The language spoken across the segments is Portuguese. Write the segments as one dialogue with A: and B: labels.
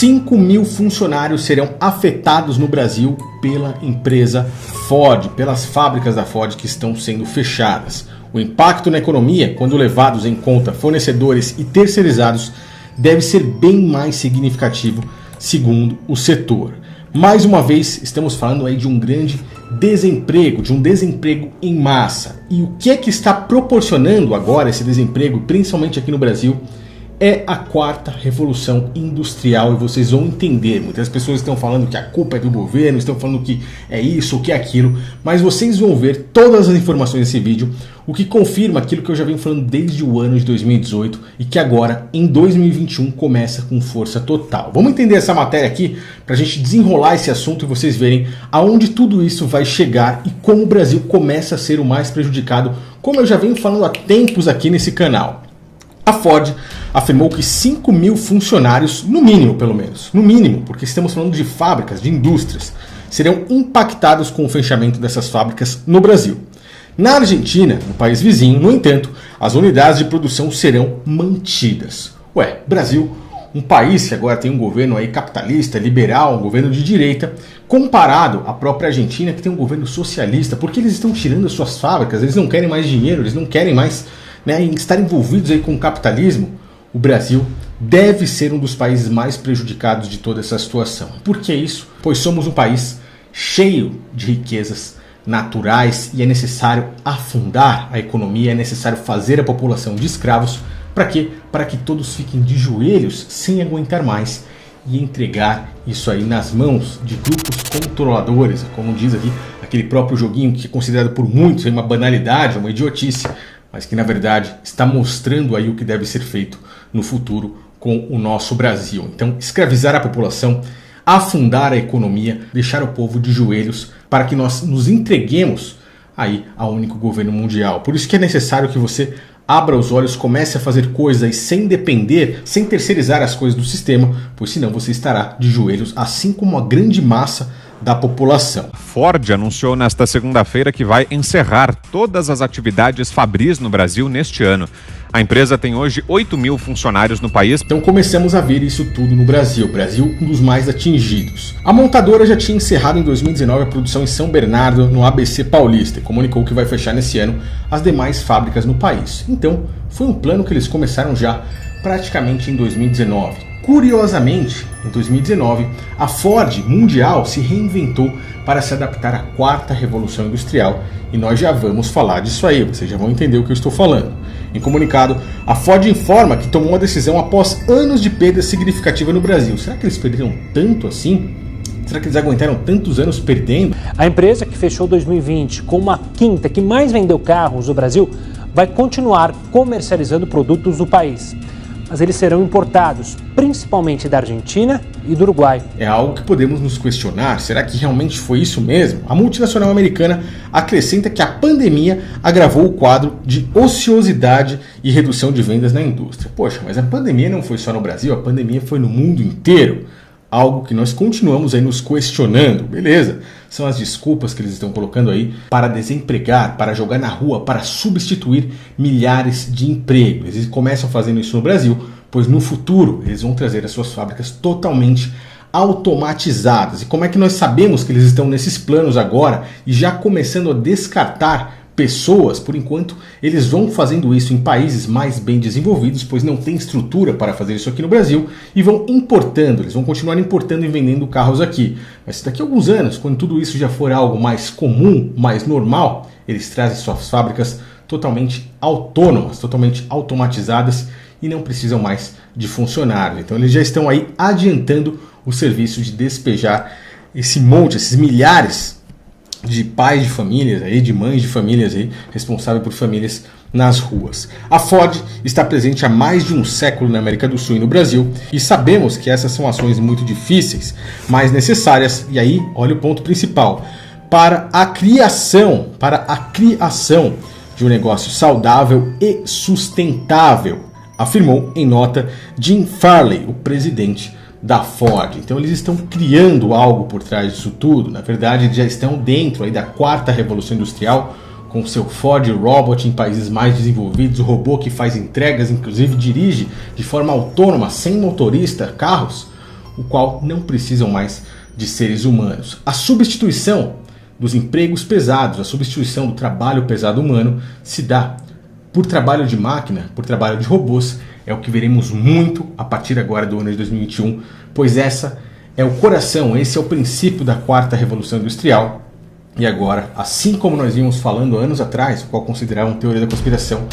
A: 5.000 funcionários serão afetados no Brasil pela empresa Ford, pelas fábricas da Ford que estão sendo fechadas. O impacto na economia, quando levados em conta fornecedores e terceirizados, deve ser bem mais significativo, segundo o setor. Mais uma vez, estamos falando aí de um grande desemprego, de um desemprego em massa. E o que é que está proporcionando agora esse desemprego, principalmente aqui no Brasil? É a quarta revolução industrial, e vocês vão entender. Muitas pessoas estão falando que a culpa é do governo, estão falando que é isso ou que é aquilo, mas vocês vão ver todas as informações nesse vídeo, o que confirma aquilo que eu já venho falando desde o ano de 2018 e que agora, em 2021, começa com força total. Vamos entender essa matéria aqui para a gente desenrolar esse assunto e vocês verem aonde tudo isso vai chegar e como o Brasil começa a ser o mais prejudicado, como eu já venho falando há tempos aqui nesse canal. A Ford afirmou que 5.000 funcionários, no mínimo pelo menos, no mínimo, porque estamos falando de fábricas, de indústrias, serão impactados com o fechamento dessas fábricas no Brasil. Na Argentina, no país vizinho, no entanto, as unidades de produção serão mantidas. Brasil, um país que agora tem um governo aí capitalista, liberal, um governo de direita, comparado à própria Argentina, que tem um governo socialista, porque eles estão tirando as suas fábricas, eles não querem mais dinheiro, eles não querem mais em estar envolvidos aí com o capitalismo. O Brasil deve ser um dos países mais prejudicados de toda essa situação. Por que isso? Pois somos um país cheio de riquezas naturais e é necessário afundar a economia, é necessário fazer a população de escravos. Para quê? Para que todos fiquem de joelhos sem aguentar mais e entregar isso aí nas mãos de grupos controladores, como diz aqui aquele próprio joguinho que é considerado por muitos uma banalidade, uma idiotice, mas que na verdade está mostrando aí o que deve ser feito no futuro com o nosso Brasil. Então, escravizar a população, afundar a economia, deixar o povo de joelhos para que nós nos entreguemos aí ao único governo mundial. Por isso que é necessário que você abra os olhos, comece a fazer coisas sem depender, sem terceirizar as coisas do sistema, pois senão você estará de joelhos, assim como a grande massa da população.
B: Ford anunciou nesta segunda-feira que vai encerrar todas as atividades fabris no Brasil neste ano. A empresa tem hoje 8.000 funcionários no país.
A: Então começamos a ver isso tudo no Brasil. O Brasil, um dos mais atingidos. A montadora já tinha encerrado em 2019 a produção em São Bernardo, no ABC Paulista, e comunicou que vai fechar nesse ano as demais fábricas no país. Então, foi um plano que eles começaram já praticamente em 2019. Curiosamente, em 2019, a Ford Mundial se reinventou para se adaptar à quarta revolução industrial, e nós já vamos falar disso aí, vocês já vão entender o que eu estou falando. Em comunicado, a Ford informa que tomou a decisão após anos de perda significativa no Brasil. Será que eles perderam tanto assim? Será que eles aguentaram tantos anos perdendo?
C: A empresa que fechou 2020 como a quinta que mais vendeu carros no Brasil vai continuar comercializando produtos do país. Mas eles serão importados, principalmente da Argentina e do Uruguai.
A: É algo que podemos nos questionar, será que realmente foi isso mesmo? A multinacional americana acrescenta que a pandemia agravou o quadro de ociosidade e redução de vendas na indústria. Poxa, mas a pandemia não foi só no Brasil, a pandemia foi no mundo inteiro. Algo que nós continuamos aí nos questionando, beleza? São as desculpas que eles estão colocando aí para desempregar, para jogar na rua, para substituir milhares de empregos. Eles começam fazendo isso no Brasil, pois no futuro eles vão trazer as suas fábricas totalmente automatizadas. E como é que nós sabemos que eles estão nesses planos agora e já começando a descartar pessoas? Por enquanto, eles vão fazendo isso em países mais bem desenvolvidos, pois não tem estrutura para fazer isso aqui no Brasil, e vão importando, eles vão continuar importando e vendendo carros aqui. Mas daqui a alguns anos, quando tudo isso já for algo mais comum, mais normal, eles trazem suas fábricas totalmente autônomas, totalmente automatizadas e não precisam mais de funcionários. Então eles já estão aí adiantando o serviço de despejar esse monte, esses milhares de pais de famílias, aí, de mães de famílias aí, responsáveis por famílias nas ruas. A Ford está presente há mais de um século na América do Sul e no Brasil, e sabemos que essas são ações muito difíceis, mas necessárias, e aí, olha o ponto principal, para a criação de um negócio saudável e sustentável, afirmou em nota Jim Farley, o presidente da Ford. Então eles estão criando algo por trás disso tudo. Na verdade, eles já estão dentro aí da quarta revolução industrial, com seu Ford Robot em países mais desenvolvidos, o robô que faz entregas, inclusive dirige de forma autônoma, sem motorista, carros. o qual não precisam mais de seres humanos. A substituição dos empregos pesados, a substituição do trabalho pesado humano se dá por trabalho de máquina, por trabalho de robôs. É o que veremos muito a partir agora do ano de 2021, pois essa é o coração, esse é o princípio da quarta revolução industrial. E agora, assim como nós vimos falando anos atrás, o qual consideravam teoria da conspiração,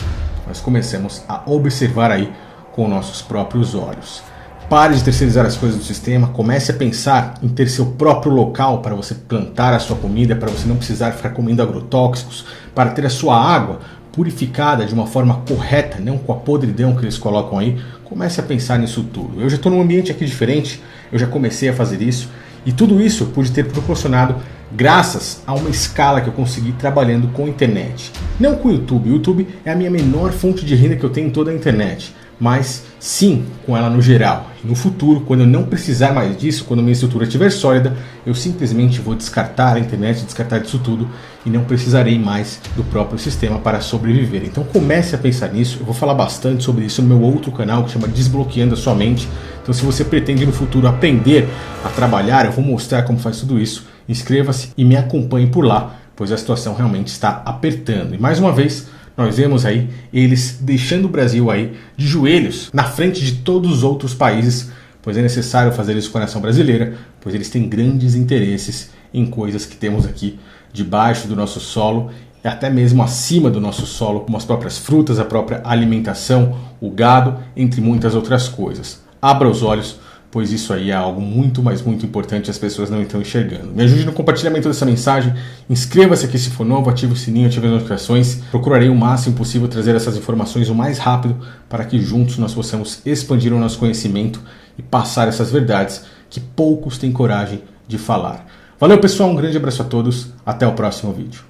A: nós começamos a observar aí com nossos próprios olhos. Pare de terceirizar as coisas do sistema, comece a pensar em ter seu próprio local para você plantar a sua comida, para você não precisar ficar comendo agrotóxicos, para ter a sua água purificada de uma forma correta, não com a podridão que eles colocam aí. Comece a pensar nisso tudo. Eu já estou num ambiente aqui diferente, eu já comecei a fazer isso, e tudo isso eu pude ter proporcionado graças a uma escala que eu consegui trabalhando com a internet. Não com o YouTube. O YouTube é a minha menor fonte de renda que eu tenho em toda a internet, mas sim com ela no geral. E no futuro, quando eu não precisar mais disso, quando minha estrutura estiver sólida, eu simplesmente vou descartar a internet, descartar disso tudo e não precisarei mais do próprio sistema para sobreviver. Então comece a pensar nisso. Eu vou falar bastante sobre isso no meu outro canal que chama Desbloqueando a Sua Mente. Então se você pretende no futuro aprender a trabalhar, eu vou mostrar como faz tudo isso. Inscreva-se e me acompanhe por lá, pois a situação realmente está apertando. E mais uma vez, nós vemos aí eles deixando o Brasil aí de joelhos na frente de todos os outros países, pois é necessário fazer isso com a nação brasileira, pois eles têm grandes interesses em coisas que temos aqui debaixo do nosso solo e até mesmo acima do nosso solo, como as próprias frutas, a própria alimentação, o gado, entre muitas outras coisas. Abra os olhos, pois isso aí é algo muito, mas muito importante e as pessoas não estão enxergando. Me ajude no compartilhamento dessa mensagem, inscreva-se aqui se for novo, ative o sininho, ative as notificações. Procurarei o máximo possível trazer essas informações o mais rápido para que juntos nós possamos expandir o nosso conhecimento e passar essas verdades que poucos têm coragem de falar. Valeu pessoal, um grande abraço a todos, até o próximo vídeo.